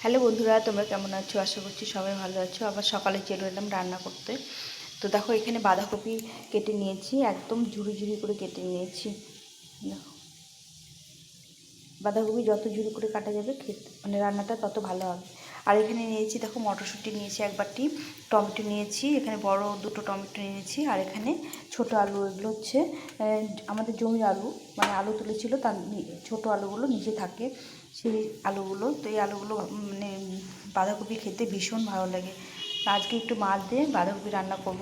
Hello বন্ধুরা, তোমরা কেমন আছো? আশা করছি সবাই ভালো আছো। আবার সকালে চলে এলাম রান্না করতে। তো দেখো, এখানে বাঁধাকপি কেটে নিয়েছি, একদম ঝুড়ি ঝুড়ি করে কেটে নিয়েছি। দেখো, বাঁধাকপি যত ঝুড়ি করে কাটা যাবে খেতে মানে রান্নাটা তত ভালো হবে। আর এখানে নিয়েছি দেখো, মটরশুঁটি নিয়েছি এক বাটি, টমেটো নিয়েছি, এখানে বড় দুটো টমেটো নিয়েছি, আর এখানে ছোট আলু। এগুলো হচ্ছে আমাদের জমির আলু, মানে আলু তুলেছিল তার ছোট আলুগুলো নিচে থাকে সেই আলুগুলো। তো এই আলুগুলো মানে বাঁধাকপি খেতে ভীষণ ভালো লাগে। আজকে একটু মাছ দিয়ে বাঁধাকপি রান্না করব।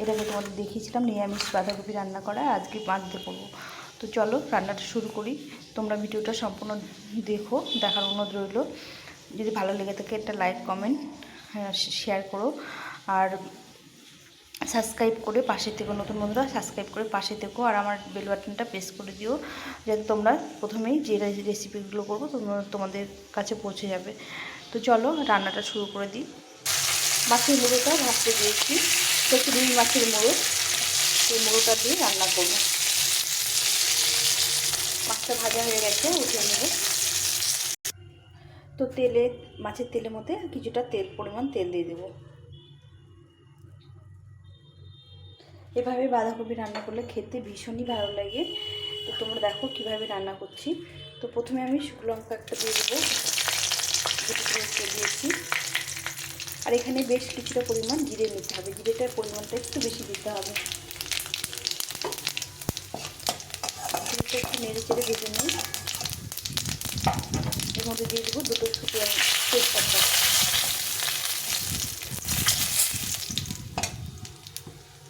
এটাকে তোমাদের দেখিয়েছিলাম নিরামিষ বাঁধাকপি রান্না করা, আজকে মাছ দিয়ে করবো। তো চলো রান্নাটা শুরু করি। তোমরা ভিডিওটা সম্পূর্ণ দেখো, দেখার অনুরোধ রইল। যদি ভালো লেগে থাকে একটা লাইক কমেন্ট শেয়ার করো, আর সাবস্ক্রাইব করে পাশে থেকো। নতুন বন্ধুরা সাবস্ক্রাইব করে পাশে থেকো, আর আমার বেল বাটনটা প্রেস করে দিও, যাতে তোমরা প্রথমেই যে রেসিপিগুলো করবো তোমাদের কাছে পৌঁছে যাবে। তো চলো রান্নাটা শুরু করে দিই। মাছের মুড়োটা ভাজতে দিয়েছি, একটু রুই মাছের মুড়ো, সেই মুড়োটা দিয়ে রান্না করবো। মাছটা ভাজা হয়ে গেছে, উঠিয়ে নেব। তো মাছের তেলের মধ্যে কিছুটা পরিমাণ তেল দিয়ে দেবো। এভাবে বাঁধাকপি রান্না করলে খেতে ভীষণই ভালো লাগে। তো তোমরা দেখো কীভাবে রান্না করছি। তো প্রথমে আমি শুকনো লঙ্কা একটা দিয়ে দেবো, দুটো দিয়েছি। আর এখানে বেশ কিছুটা পরিমাণ জিরে নিতে হবে, জিরেটার পরিমাণটা একটু বেশি দিতে হবে। জিরেটা একটু নেড়ে চেড়ে ভেজে নিই। এর মধ্যে দিয়ে দেবো দুটো তেজপাতা,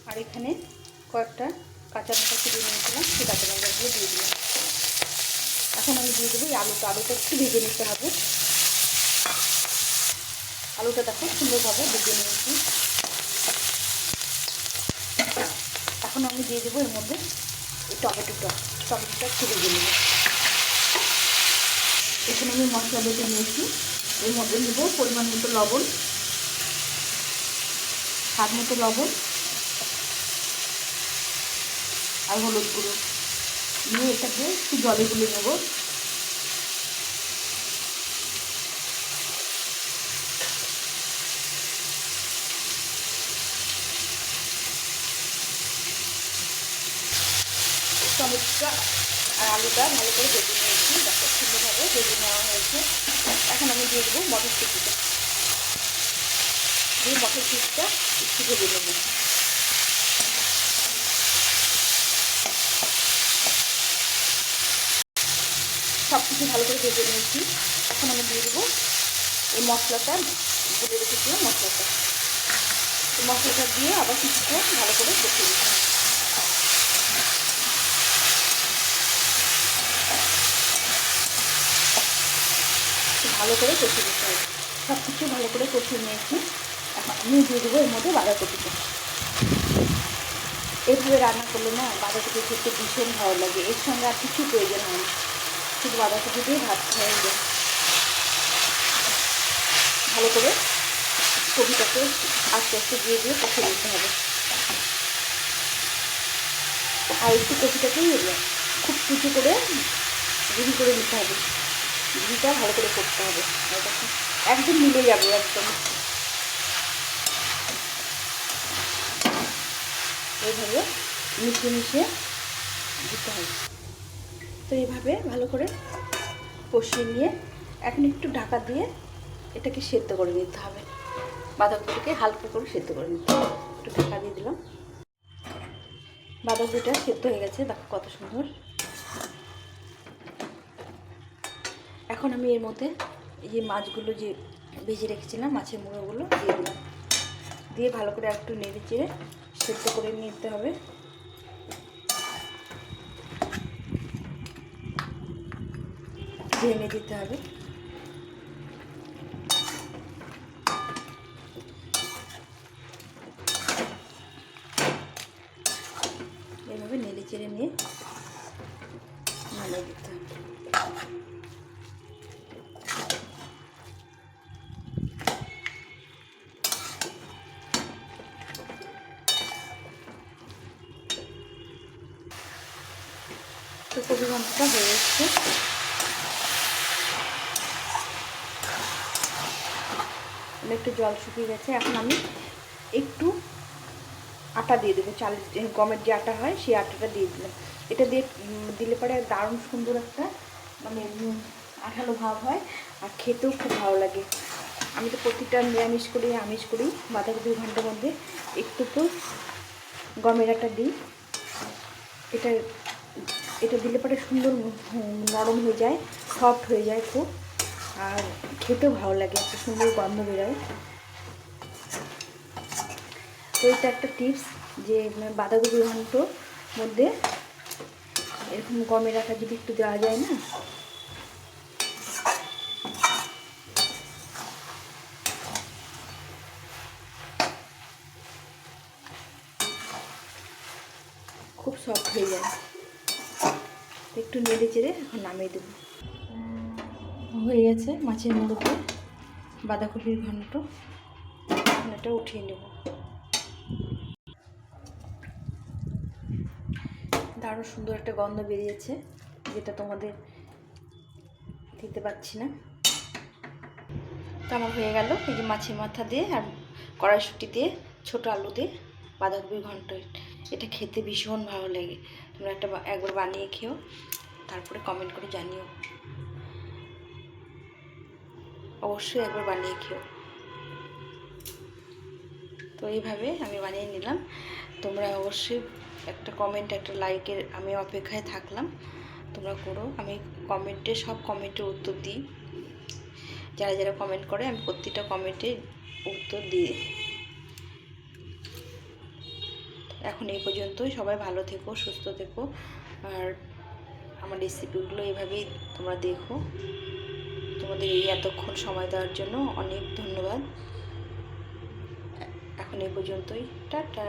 আর এখানে কয়েকটা কাঁচা লঙ্কা চিড়ে নিয়েছিলাম, সেই কাঁচা লঙ্কাগুলো দিয়ে দিলাম। এখন আমি দিয়ে দেবো এই আলুটা একটু ভেজে নিতে হবে। আলুটা দেখো সুন্দরভাবে ভেজে নিয়েছি। এখন আমি দিয়ে দেবো এর মধ্যে এই টমেটোটা একটু ভেজে নেব। এখানে আমি মশলা বেটে নিয়েছি, এর মধ্যে নেব পরিমাণ মতো লবণ, স্বাদ মতো লবণ, আর হলুদ গুঁড়ো নিয়ে এটাকে একটু জলে গুলে নেব। টমেটোটা আর আলুটা ভালো করে ভেজে নিয়েছি, দেখো সুন্দরভাবে ভেজে নেওয়া হয়েছে। এখন আমি দিয়ে দেবো মটরশুঁটিটা, দিয়ে মটরশুঁটিটা একটু ভেজে নেব। সব কিছু ভালো করে ভেজে নিয়েছি। এখন আমি দিয়ে দেবো এই মশলাটা, ভেজে রেখেছিলাম মশলাটা। এই মশলাটা দিয়ে আবার কিছুক্ষণ ভালো করে কষিয়ে দিতে হবে। ভালো করে কষিয়ে দিতে হবে। সব কিছু ভালো করে কষিয়ে নিয়েছি। এখন আমি দিয়ে দেবো এর মধ্যে বাঁধাকপিটা। এইভাবে রান্না করলে না বাঁধাকপি খেতে ভীষণ ভালো লাগে। এর সঙ্গে আর কিছু প্রয়োজন হয় না, শুধু বাঁধাকপি দিয়ে ভাত খাওয়া যায়। ভালো করে কপিটাকে আস্তে আস্তে দিয়ে কষিয়ে দিতে হবে। আর একটু কপিটাকেই খুব কুচি করে গুঁড়ি করে নিতে হবে। গুঁড়িটা ভালো করে করতে হবে, একদম মিলে যাবে একদম। এইভাবে মিশিয়ে দিতে হবে। তো এইভাবে ভালো করে কষিয়ে নিয়ে এখন একটু ঢাকা দিয়ে এটাকে সেদ্ধ করে নিতে হবে। বাঁধাকপিটাকে হালকা করে সেদ্ধ করে নিতে হবে। একটু ঢাকা দিয়ে দিলাম। বাঁধাকপিটা সেদ্ধ হয়ে গেছে, দেখো কত সুন্দর। এখন আমি এর মধ্যে এই যে মাছগুলো যে ভেজে রেখেছিলাম, মাছের মুড়োগুলো দিয়ে দিলাম। দিয়ে ভালো করে একটু নেড়ে চেড়ে সেদ্ধ করে নিতে হবে। ঢেলে দিতে হবে। এভাবে নেড়ে চেড়ে নিয়ে নামিয়ে দিতে হবে। তো কপি ঘন্টটা হয়ে এসছে। অনেকটা জল শুকিয়ে গেছে। এখন আমি একটু আটা দিয়ে দেবো, গমের যে আটা হয় সেই আটাটা দিয়ে দিলাম। এটা দিয়ে দিলে পরে দারুণ সুন্দর একটা মানে আঠালো ভাব হয়, আর খেতেও খুব ভালো লাগে। আমি তো প্রতিটা নিরামিষ করি আমিষ করি বাঁধাকপি ঘন্টার মধ্যে একটু তো গমের আটা দিই। এটা দিলে পরে সুন্দর নরম হয়ে যায়, সফট হয়ে যায় খুব, আর খেতেও ভালো লাগে, একটা সুন্দর গন্ধ বেরোয়। তো এটা একটা টিপস যে বাঁধাকপি ঘন্টর মধ্যে এরকম গমের আটা যদি একটু দেওয়া যায় না, খুব সফট হয়ে যায়। একটু নেড়ে চেড়ে এখন নামিয়ে দেবো। হয়ে গেছে মাছের মুড়োতে বাঁধাকপির ঘন্ট, এটা উঠিয়ে নেব। দারুণ সুন্দর একটা গন্ধ বেরিয়েছে, যেটা তোমাদের দিতে পারছি না। তো আমার হয়ে গেল এই যে মাছের মাথা দিয়ে আর কড়াইশুঁটি দিয়ে ছোটো আলু দিয়ে বাঁধাকপির ঘন্ট। এটা খেতে ভীষণ ভালো লাগে। তোমরা একবার বানিয়ে খেও, তারপরে কমেন্ট করে জানিও। অবশ্যই একবার বানিয়ে খেও। তো এইভাবে আমি বানিয়ে নিলাম। তোমরা অবশ্যই একটা কমেন্ট, একটা লাইকের আমি অপেক্ষায় থাকলাম। তোমরা করো, আমি সব কমেন্টের উত্তর দিই। যারা যারা কমেন্ট করে আমি প্রত্যেকটা কমেন্টের উত্তর দিই। এখন এই পর্যন্তই। সবাই ভালো থেকো, সুস্থ থেকো, আর আমার রেসিপিগুলো এভাবেই তোমরা দেখো। তোমাদের এই এতক্ষণ সময় দেওয়ার জন্য অনেক ধন্যবাদ। এখন এই পর্যন্তই, টাটা।